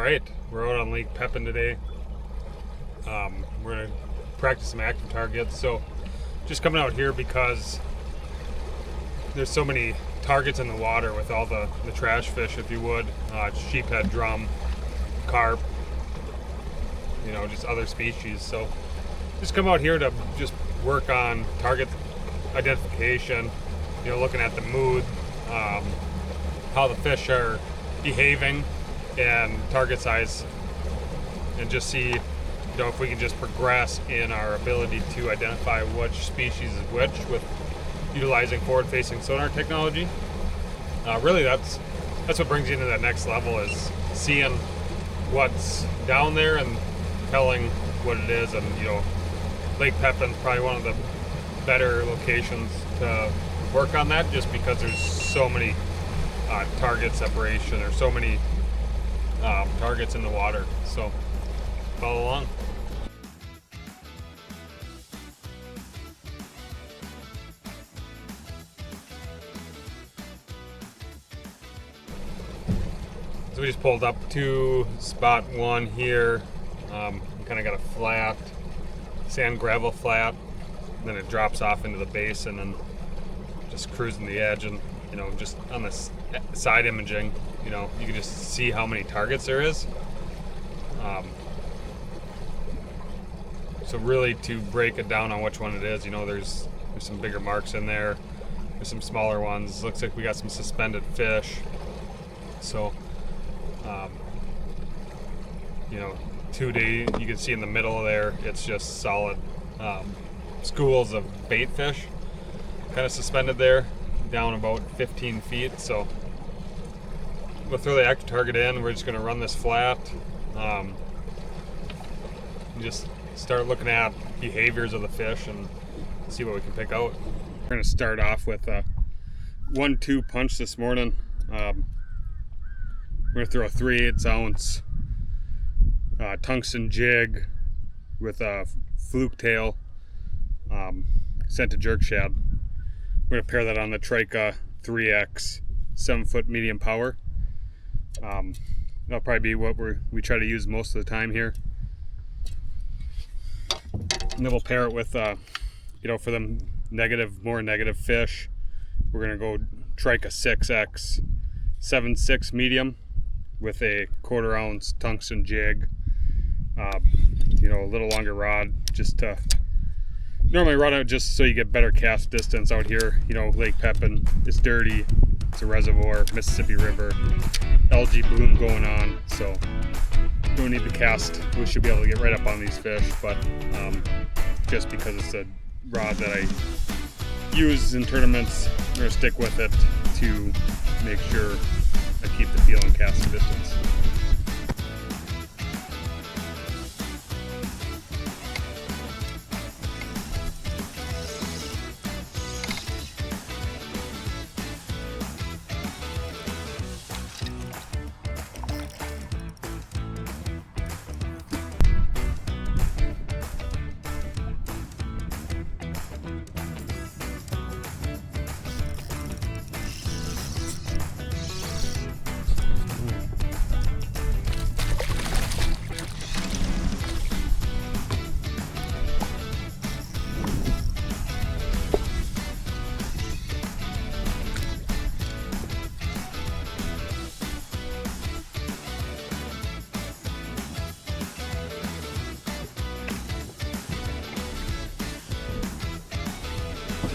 right, we're out on Lake Pepin today. We're gonna practice some active targets. So just coming out here because there's so many targets in the water with all the trash fish, if you would, sheephead, drum, carp, you know, just other species. So just come out here to just work on target identification, you know, looking at the mood, how the fish are behaving, and target size, and just see, you know, if we can just progress in our ability to identify which species is which with utilizing forward-facing sonar technology. Really, that's what brings you into that next level, is seeing what's down there and telling what it is. And, you know, Lake Pepin is probably one of the better locations to work on that, just because there's so many target separation. There's so many targets in the water. So follow along. So we just pulled up to spot one here. Kind of got a flat, sand gravel flat, and then it drops off into the basin, and just cruising the edge. And, you know, just on the side imaging, you know, you can just see how many targets there is. So really, to break it down on which one it is, you know, there's some bigger marks in there. There's some smaller ones. Looks like we got some suspended fish. So, you know, 2D, you can see in the middle there, it's just solid schools of bait fish, kind of suspended there, down about 15 feet. So we'll throw the active target in. We're just going to run this flat, and just start looking at behaviors of the fish and see what we can pick out. We're going to start off with a 1-2 punch this morning. We're going to throw a 3/8 ounce tungsten jig with a fluke tail, sent to jerk shad. We're going to pair that on the Trika 3X 7-foot medium power. That'll probably be what we try to use most of the time here. And then we'll pair it with, you know, for them more negative fish, we're going to go Trika 6X 7/6 medium with a 1/4 ounce tungsten jig. You know, a little longer rod, just to normally run out just so you get better cast distance out here. You know, Lake Pepin is dirty, it's a reservoir, Mississippi River, algae bloom going on, so we don't need the cast. We should be able to get right up on these fish, but just because it's a rod that I use in tournaments, I'm going to stick with it to make sure I keep the feel and casting distance.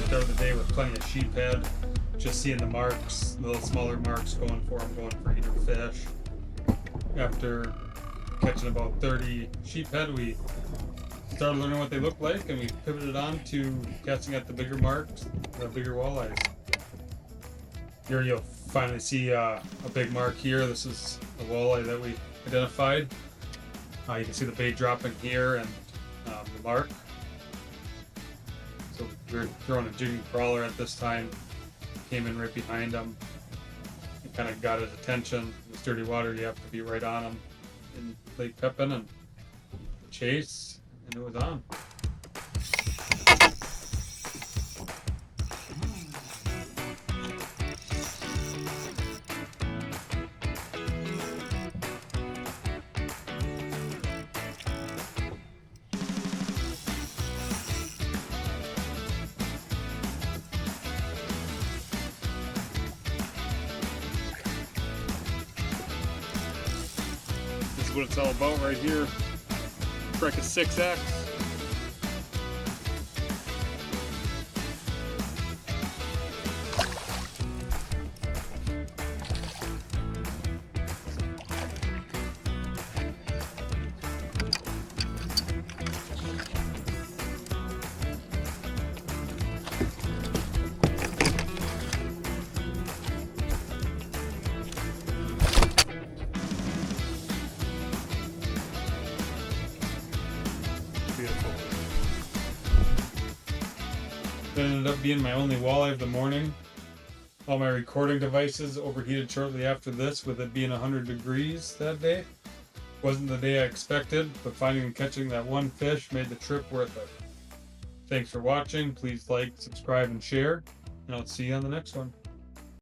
Start the day with plenty of sheephead, just seeing the marks, little smaller marks going for either fish. After catching about 30 sheephead, we started learning what they look like, and we pivoted on to casting at the bigger marks, the bigger walleyes. Here you'll finally see a big mark here. This is a walleye that we identified. You can see the bait dropping here and the mark. So we're throwing a jigging crawler at this time. Came in right behind him. It kind of got his attention. In this dirty water, you have to be right on him in Lake Pepin, and chase, and it was on. is what it's all about right here. Trika 6X. Beautiful. That ended up being my only walleye of the morning. All my recording devices overheated shortly after this, with it being 100 degrees that day. Wasn't the day I expected, but finding and catching that one fish made the trip worth it. Thanks for watching. Please like, subscribe, and share, and I'll see you on the next one.